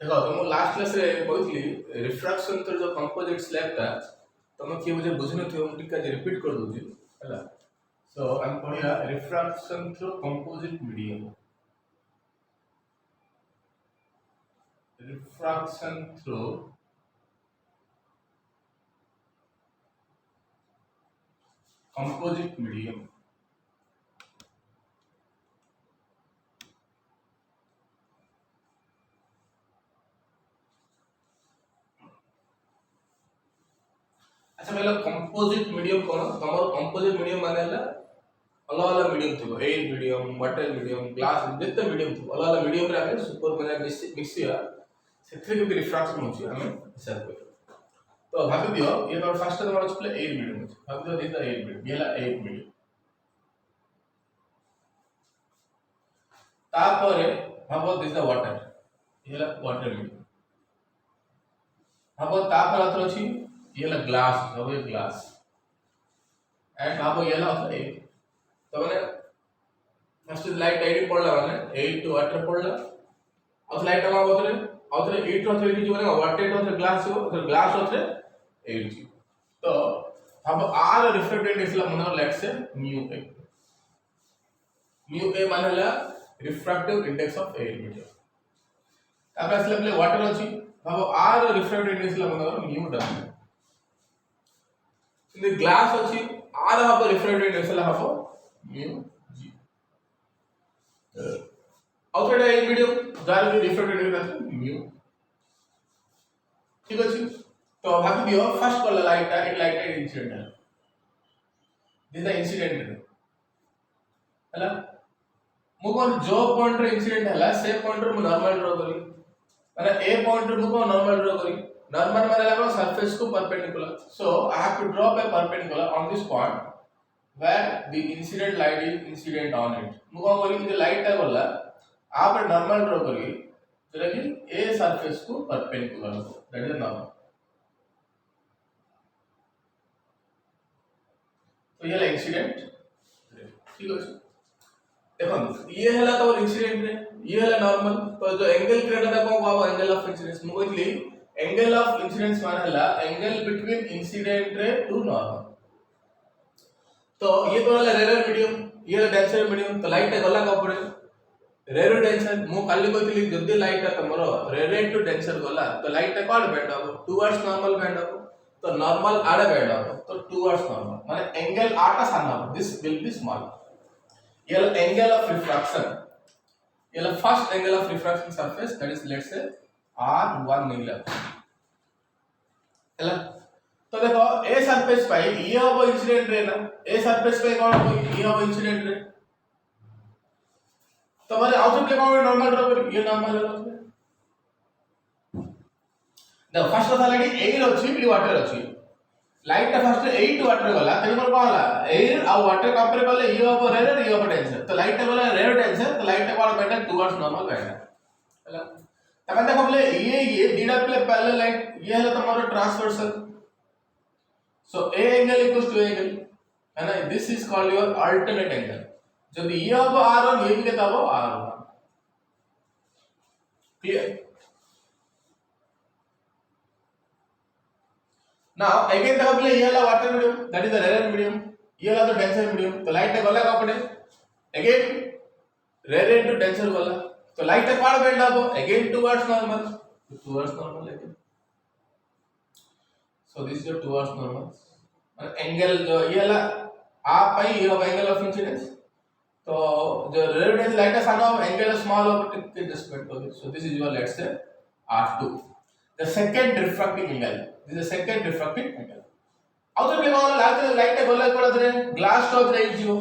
देखो तुमको last class रे कहली रिफ्रैक्शन तो जो कंपोजिट स्लैब था तुम किए मुझे बुझन थे मैं टिका रिपीट कर दूची हैला सो हम पढ़िया refraction through composite medium refraction through composite medium अच्छा पहले कंपोजिट मीडियम कौन तमरो कंपोजिट मीडियम माने हला अलग अलग मीडियम थी air medium water medium glass जिते मीडियम थी अलग अलग मीडियम रे हमें सुपर माने मिक्स या सेथरे के रिफ्रैक्शन होची हमें हिसाब कर तो भाभी दियो ये तो फर्स्ट तो हमारा स्प्ले एयर मीडियम होची भाभी दियो दिस एयर मीडियम ये ला एयर मीडियम तापरे भाबो दिस वाटर ये ला वाटर मीडियम भाबो तापर अथर अछि ये ला ग्लास भाबो ये ग्लास एंड भाबो ये ला अथर एयर तो माने फर्स्ट लाइट 8 पड़ला माने 8 टू वाटर पड़ला और लाइट मा बतरे और 8 टू 8 जो माने वाटर टू ग्लास हो तो ग्लास होते 8 जी तो अब आर रिफ्लेक्टेड इसला मन लेट्स से म्यू ए माने हला refractive index of air medium तापर असले प्ले वाटर अछि अब आर रिफ्रैक्टिव इंडेक्स इसला मन म्यू डब्ल्यू इन ग्लास अछि आर हब रिफ्रैक्टिव इंडेक्स इसला हब mu g outside air medium जार भी रिफ्रैक्टिव इंडेक्स म्यू ठीक अछि तो भाबी दियो फर्स्ट वाला लाइट इंसिडेंट है दिस द इंसिडेंट हला मु कोन जो पॉइंट रे इंसिडेंट हला से पॉइंट रे मु नॉर्मल ड्रा करी माने ए पॉइंट रे मु को नॉर्मल ड्रा करी नॉर्मल माने लागो सरफेस को perpendicular so I have to draw a perpendicular on this point where the incident light is incident on it मु को करी जे लाइट ता गला आप नॉर्मल ड्रा करी जेटा कि ए सरफेस को परपेंडिकुलर हो दैट इज नॉर्मल तो ये ला इंसिडेंट ठीक है देखो ये हला तो इंसिडेंट रे ये हला नॉर्मल तो जो एंगल क्रिएट होता है को एंगल ऑफ इंसिडेंस मु कहली एंगल ऑफ इंसिडेंस माने हला angle between incident ray to normal तो ये तो हला रेयर मीडियम ये डेंसर मीडियम तो लाइट गला का पड़े रेयर डेंसर मु काली कहली जदी लाइट तमरो रेयर टू डेंसर गला तो लाइट कोड बेंड हो टुवर्ड्स नॉर्मल बेंड हो तो नॉर्मल आड़े बेंड हो तो टुवर्ड्स नॉर्मल माने एंगल आटा साना दिस विल बी स्मॉल ये angle of refraction ये first angle of refraction surface that is let's say r1 निकला हैला तो देखो ए सरफेस पे ये हो इंसिडेंट रे ना ए सरफेस पे कौन हो ये हो इंसिडेंट रे तो माने आउटपुट पे कौन नॉर्मल ड्रॉ कर ये नॉर्मल है देखो फर्स्ट କଥା लागी एयर अछि ब्लू वाटर अछि लाइट ता फर्स्ट 8 वाटर गला तने मोर कहला एयर आ वाटर कंपेयर करले ये ओवर रेयर ये ओवर डेंसर तो लाइट ता गला रेयर डेंसर तो लाइट ता कोन बेटर टुवर्ड्स नॉर्मल बेटा हैला तमे देखो बोले ये दीडा प्ले पैरेलल लाइट ये है तुम्हारा transversal so a angle equals to angle है ना this is called your alternate angle जब ये अब r1 ये भी तब r1 क्लियर now again देखो बोले ये वाला water medium that is the rarer medium ये वाला तो डेंसर मीडियम तो लाइट गला का पड़े अगेन रेयर टू डेंसर गला तो लाइट पार बेंड अब again towards normal again so this is your towards normal angle जो ये वाला आप पाई ये एंगल ऑफ इंसिडेंस तो जो रेयर डेंस लाइट सानो एंगल स्मॉल ऑफ एडजस्टमेंट हो so this is your let's say r2 the second refracting angle this is the second refracting angle outer play कौन लाइट गोला कोड़ा रे ग्लास टॉप रे जीवो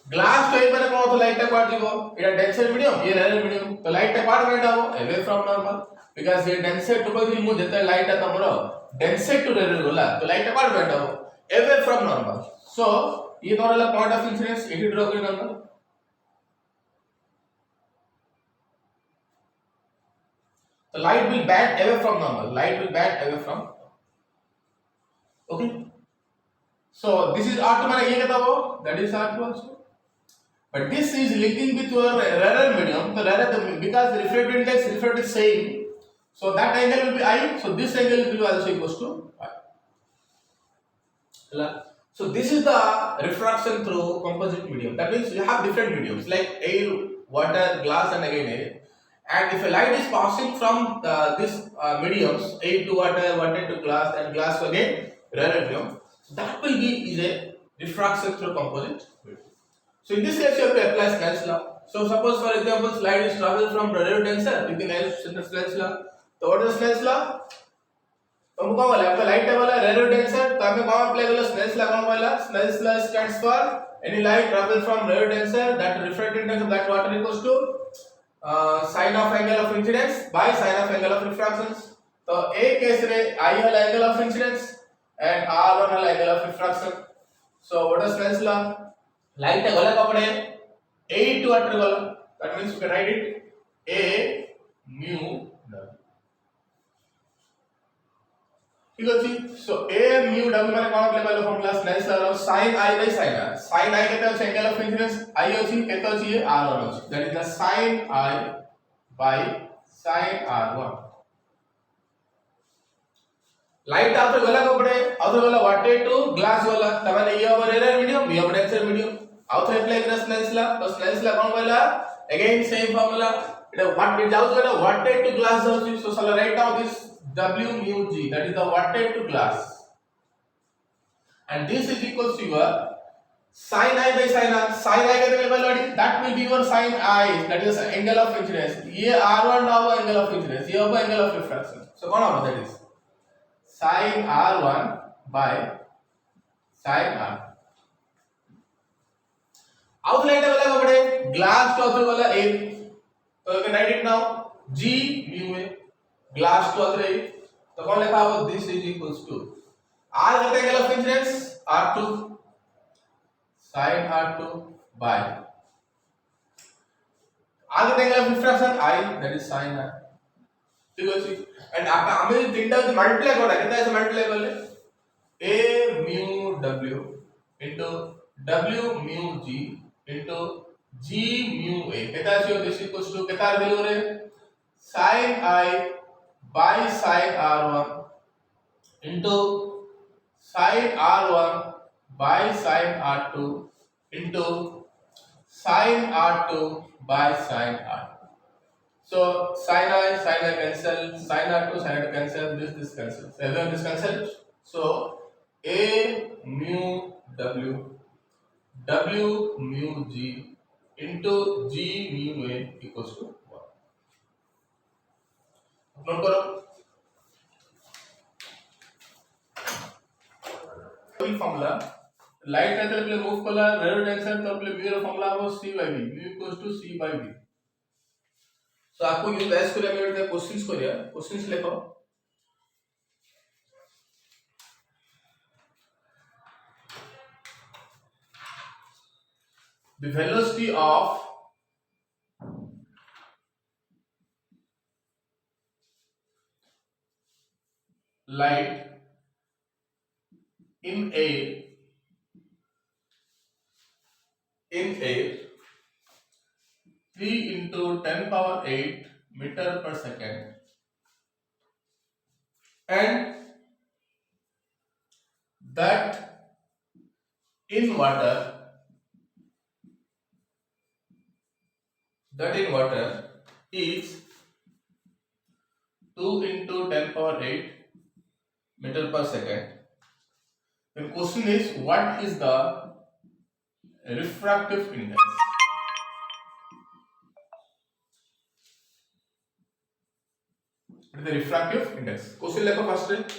glass तो माने कौन तो लाइट क्वाड जीवो एटा डेंसर मीडियम ये रेयर मीडियम तो लाइट क्वाड बेंड आबो अवे फ्रॉम नॉर्मल बिकॉज़ ये डेंसर टू कोई मु जेते लाइट तमरो डेंसर टू रेयर गोला तो लाइट क्वाड बेंड आबो अवे फ्रॉम नॉर्मल सो ये तोरा point of incidence eighty draw करी normal the light will bend away from normal okay so this is r2 माने ये कहता वो that is r2 also But this is linking with your rarer medium. The rarer, because the refractive index refractive same, so that angle will be I. So this angle will be also equals to I. So this is the refraction through composite medium. That means you have different mediums like air, water, glass, and again air. And if a light is passing from these mediums, air to water, water to glass, and glass to again rarer medium, so that will be is a refraction through composite medium. So in this case, you have to apply Snell's law. So suppose, for example, light is traveled from radiator to tensor, you can use Snell's law. So what is Snell's law? तुमको कौन बोला आपका light है वाला radio denser तो हमें कौन apply बोला स्नेल्स लॉ कौन बोला Snell's law stands for any light travel from rarer to denser that refractive index of that water equals to sin of angle of incidence by sin of angle of refraction. तो एक case रे I वाला angle of incidence and R वाला angle of refraction. So what is Snell's law? Light है वाला कपड़े A to water वाला that means you can write it A mu ठीक अछि. So a mu w माने कोन अप्लाई करलो formula Snell's law sin I by sin r. sin I केते अछि एंगल ऑफ इंसिडेंस I अछि केते अछि ये r1 अछि. That is the sin I by sin r1. Light outer गला कपड़े आउटर गला वाटे टू ग्लास वाला तमाने ये ओवर एरर मीडियम ये ओवर एक्सर मीडियम आउटर अप्लाई कर स्नेल्स लॉ तो स्नेल्स लॉ कोन बोला again same formula it what it जाउस गला वाटे टू ग्लास जाउस. So shall I write down this W mu G, that is the water to glass, and this is equals to your sin I by sin r. Sin I के level that will be your sin I, that is angle of incidence. ये R1 ना हो angle of incidence, ये होगा angle of refraction. So कौन होगा that is sin R1 by sin r. Outline वाला कपड़े glass to other वाला A, तो you can write it now G mu A. Glass to अथरे तो कौन लिखा होगा this is equals to r का angle of incidence r2 sin r2 by r का angle of refraction I, that is sin r. ठीक अछि. And आपका हमें तीनटा मल्टीप्लाई करना है. कितना ऐसे मल्टीप्लाई कर ले a mu w into w mu g into g mu a कितना ऐसे दिस इक्वल्स टू कितना वैल्यू रे sin I by sin r1 into sin r1 by sin r2 into sin r2 by sin r2. So sin I cancel, sin r2 sin r2 cancel, this cancel, everyone this cancel. So a mu w mu g into g mu a equals to 1. Note करो कोई formula light रहते पहले move कला radio denser तो पहले mu रो formula वो c by v mu equals to c by v. So आपको यूज एस को लेकर के क्वेश्चंस करिया क्वेश्चंस लिखो. The velocity of light in air 3 into 10 power 8 meter per second and that in water is 2 into 10 power 8 meter per second. The question is what is the refractive index? What is the refractive index? Question लिखो first.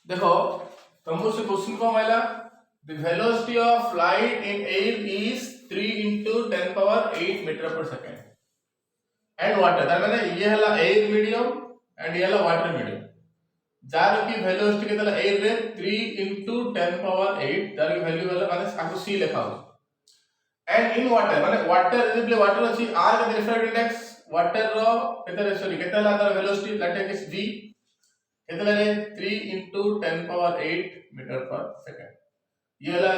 देखो तुमको से question को मिला the velocity of light in air is 3 into 10 power 8 metre per second and water तार माने ये हला एयर मीडियम एंड ये हला वाटर मीडियम जार की वेलोसिटी केतला एयर रे 3 into 10 power 8 जार की वैल्यू वाला माने आको c लिखा हो एंड इन वाटर माने वाटर जब वाटर अछि r के रिफ्रैक्टिव इंडेक्स वाटर रो केतला सॉरी केतला तार वेलोसिटी लेट इज v केतला रे 3 into 10 power 8 metre per second ये वाला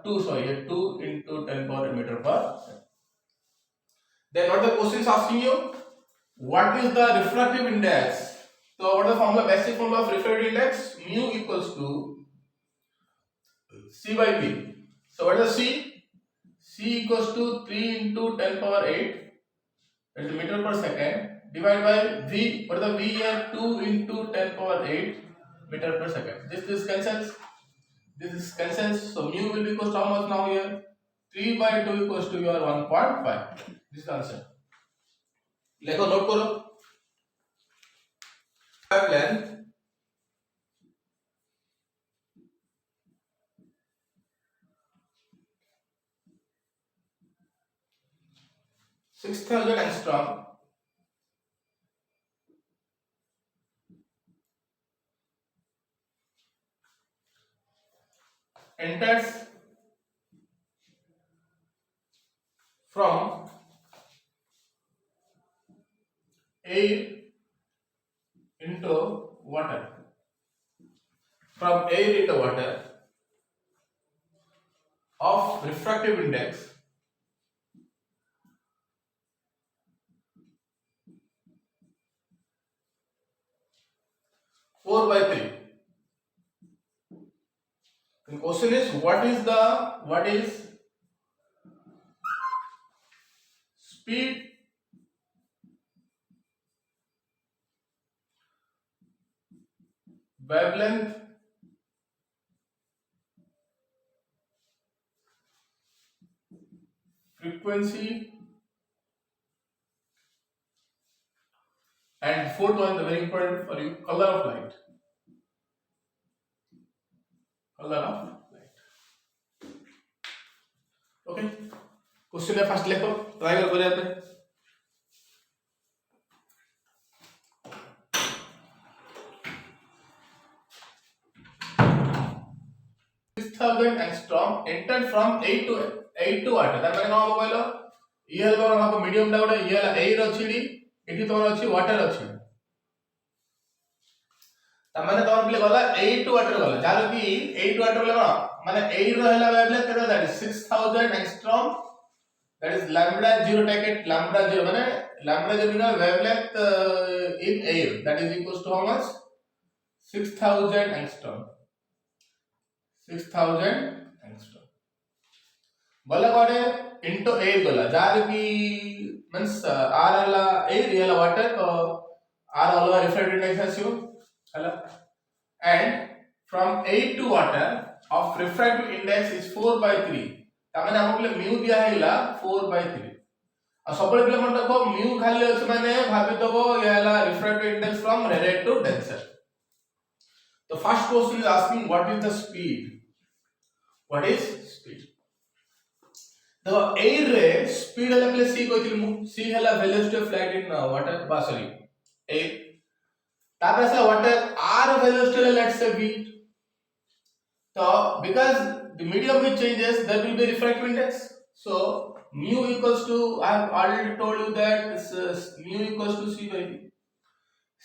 2 सॉरी ये 2 into 10 power 8 metre per second then what the question is asking you what is the refractive index so what is the formula basic formula of refractive index mu equals to c by v so what is c c equals to 3 into 10 power 8 that is meter per second divided by v what is the v here 2 into 10 power 8 meter per second this cancels this is cancels so mu will be equals to how much now here 3 by 2 equals to your 1.5 this is the answer लिखो note करो pipe length 6000 angstrom enters from air into water from air into water of refractive index 4 by 3 the question is what is speed wavelength frequency and fourth one very important for you color of light okay question है first लिखो try कर बोले आपने 6000 angstrom entered from 8 to water तार माने कौन बोलो ये हल कौन आपको मीडियम टा गोटे ये हल एयर अछि एठी तोर अछि वाटर अछि तार माने तोर प्ले गला 8 टू वाटर गला जालो कि 8 वाटर ले कोन माने एयर रो हला वेवलेंथ केते that is 6000 angstrom that is lambda 0 take it lambda 0 माने lambda 0 means wavelength in air that is equals to how much 6000 angstrom 6000 angstrom बोला कोने into air बोला जार की means r वाला air ये वाला water तो r वाला refractive index आसियो हला and from air to water of refractive index is 4 by 3 तामाने हमको ले mu दिया हैला 4 by 3 आ सबले प्ले मन देखो mu खाली अछि माने भाबी दबो ये वाला refractive index from rarest to denser the first question is asking what is the speed what is speed the air रे speed हला प्ले c कहथिल मु c हला velocity of light in water sorry air तापर से water r velocity let's say v so because the medium which changes there will be refractive index so mu equals to I have already told you that mu equals to c by v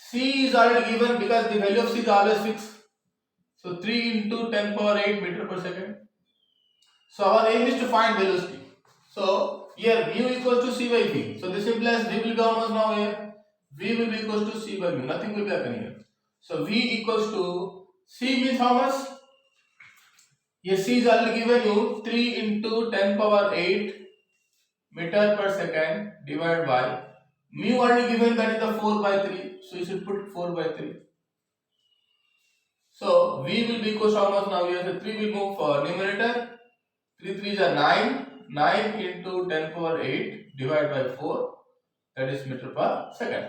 c is already given because the value of c is always fixed so 3 into 10 power 8 meter per second so our aim is to find velocity so here mu equals to c by v so this implies v will be how much now here v will be equals to c by mu nothing will be happening here so v equals to c means how much here c is already given you 3 into 10 power 8 meter per second divided by mu already given that is the 4 by 3 so you should put 4 by 3 so v will be equals to how much now here so 3 will move for numerator 3 3s are 9 into 10 power 8 divided by 4 that is meter per second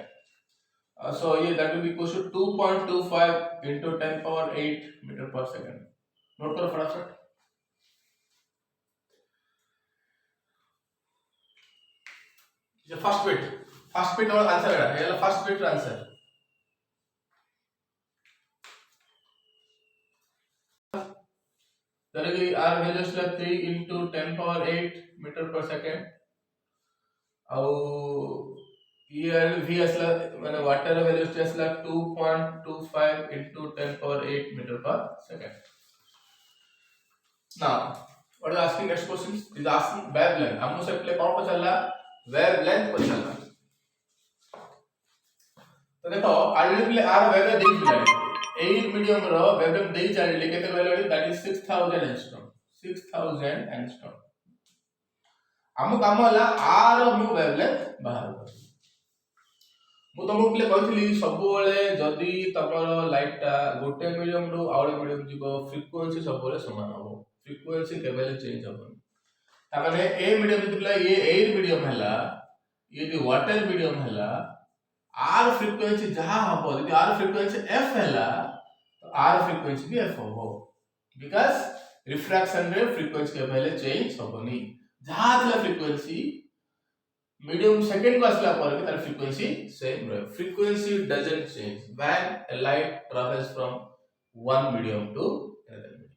So ये that will be equals to 2.25 into 10 power 8 meter per second. Note करो फटाफट. ये first bit और answer है. ये first bit answer. तर की r value असला 3 into 10 power 8 meter per second. और ये v असला माने वाटर वेलोसिटी असला 2.25 into 10 power 8 meter per second. Now what is asking next question is asking wavelength. हमने से पहले कौन पढ़ा wavelength पढ़ा. तो देखो ऑलरेडी आर वेवलेंथ देई दिला. एई मीडियम रो वेवलेंथ देई चालिले केते कहले दैट इज 6000 एंगस्ट्रॉम. 6000 एंगस्ट्रॉम. हम काम होला आर मु वेवलेंथ बाहर कर. मु तुमको पहले कहथली सब बेले जदी तमरो लाइट टा गोटे मीडियम रो आउट मीडियम जीवो फ्रीक्वेंसी सब बेले समान हो. फ्रीक्वेंसी केबल चेंज होबो. ता माने ए मीडियम दिला ये एयर मीडियम हला. ये जो वाटर मीडियम हला आर फ्रीक्वेंसी जहां हबो यदि आर फ्रीक्वेंसी एफ हला तो आर फ्रीक्वेंसी भी एफ होबो. बिकॉज़ रिफ्रैक्शन रे फ्रीक्वेंसी केबल चेंज होबोनी. जहां दिला फ्रीक्वेंसी मीडियम सेकंड को असला पर तार फ्रीक्वेंसी सेम रहे. Frequency doesn't change when a light travels from one medium to another medium.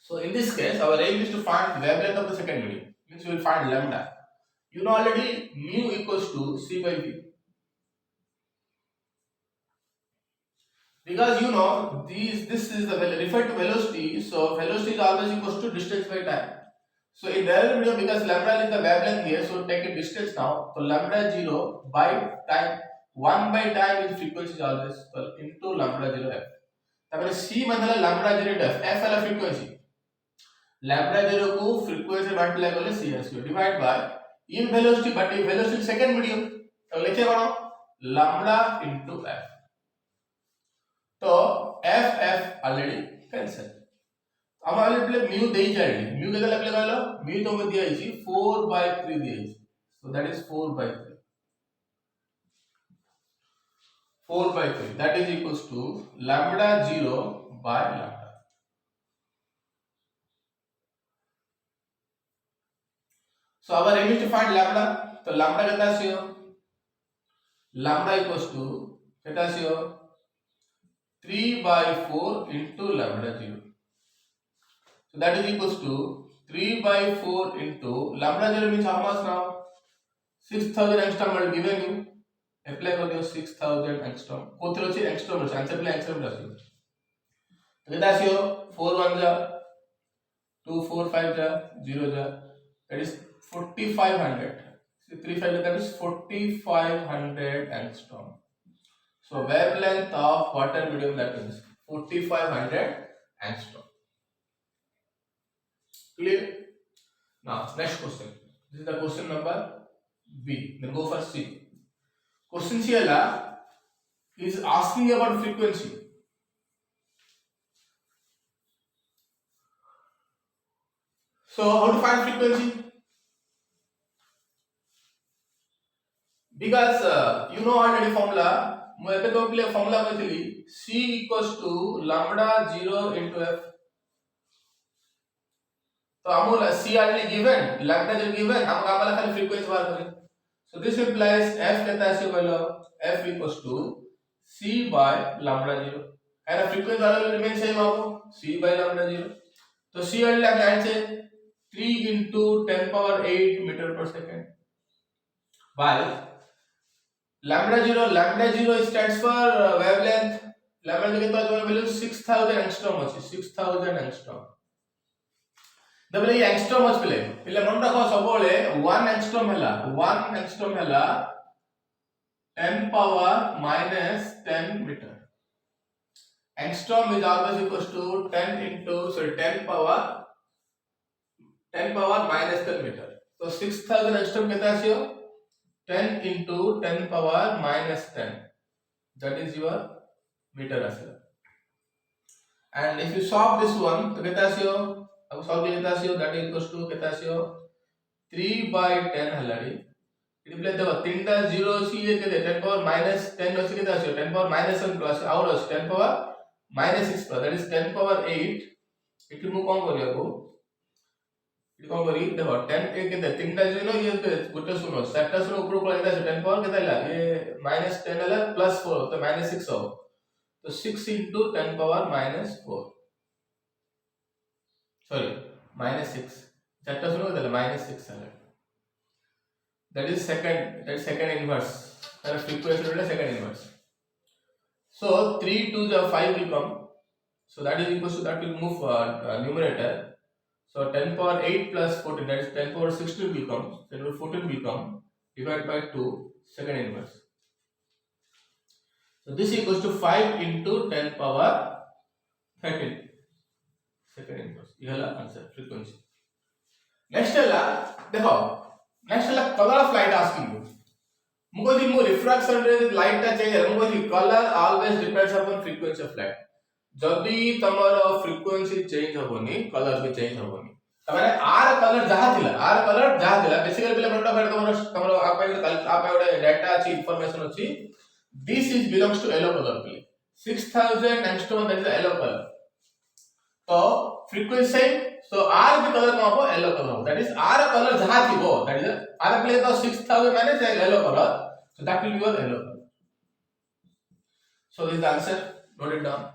So in this case our aim is to find the wavelength of the second medium. Means we will find lambda. You know already mu equals to c by v. Because you know this is the referred to velocity, so velocity is always equals to distance by time. So in the other medium, because lambda is the wavelength here, so take a distance now. So lambda 0 by time 1 by time is frequency is always equal into lambda 0 f. ताकि c मतलब lambda 0 f. f वाला frequency. lambda 0 को frequency multiply करले c s divide by in velocity, but in velocity second medium. तो लिखे कौन lambda into f. तो f already cancel. हम already mu देई जाइए. mu केते लगले कहलो mu तो में दिया है 4/3 दिया है. So that is 4/3. 4/3 that is equals to lambda 0 by lambda. So our aim is to find lambda. तो lambda कितना है? Lambda equals to कितना है? 3/4 into lambda 0. So that is equals to 3/4 into lambda 0 means how much now? 6000 angstrom will given you. Apply कर दियो 6000 angstrom. कोथरो अछि angstrom अछि. Answer play angstrom राशि. तो कितना आसियो 4 1 जा 2 4 5 जा 0 जा. That is 4500. So 35 that is 4500 angstrom. So wavelength of water medium that is 4500 angstrom. Clear? Now next question. This is the question number B. Then go for C. Question C is asking about frequency. So how to find frequency? Because you know already formula. मैं एबे तो play formula कहथली C equals to lambda 0 into f. तो Amul c already given, lambda जो given, हम आमला खाली frequency बाहर करें. So this implies f कितना है बोलो f equals to c by lambda 0. है frequency वाला remain same आओ c by lambda 0. तो c already लग जाए से 3 into 10 power 8 meter per second by lambda 0 stands for wavelength. lambda कितना जो वैल्यू 6000 angstrom ଅଛି 6000 angstrom. दबले ये angstrom अछि पहिले मन रखो सबोले 1 angstrom हैला 10 power minus 10 meter. Angstrom is always equals to 10 into 10 power minus 10 meter. So 6000 angstrom कितना आसियो 10 into 10 power minus 10. That is your meter आसियो. And if you solve this one तो कितना आसियो अब solve कितना आसियो that is equals to कितना आसियो 3/10 हलाड़ी it play देखो तीनटा 0 अछि ये केते 10 पावर माइनस 10 अछि केते आसी 10 पावर माइनस 1 प्लस और अछि 10 power minus 6 plus that is 10 power 8 it मु कोन करिया को इट कोन करी देखो 10 के केते तीनटा 0 ये गोटे शून्य चारटा शून्य ऊपर को आइला 10 पावर केते आइला ये माइनस 10 आइला प्लस 4 तो माइनस 6 हो तो 6 into 10 power minus 4 sorry minus 6 चारटा सुनो केते minus 6 Ayla that is second inverse that is frequency rate second inverse so 3 to the 5 will come so that is equals to that will move numerator so 10 power 8 plus 14 that is 10 power 16 will come then 14 will come divided by 2 second inverse so this equals to 5 into 10 power 13 second inverse ये हला answer frequency next हला देखो next हला color of light asking you मु कहली मु refraction रे light ता चेंज है मु कहली color always depends upon frequency of light जदी तमर frequency change होबनी color भी change होबनी तमाने r color जहा थिला बेसिकली पहले फ्रंट ऑफ तमर आप एटा डाटा अछि इंफॉर्मेशन अछि this is belongs to yellow color play 6000 angstrom that is the yellow color तो frequency so r the color को हो yellow color that is r color जहा थिबो that is r play तो 6000 माने yellow color so that will be your yellow color so this is the answer note it down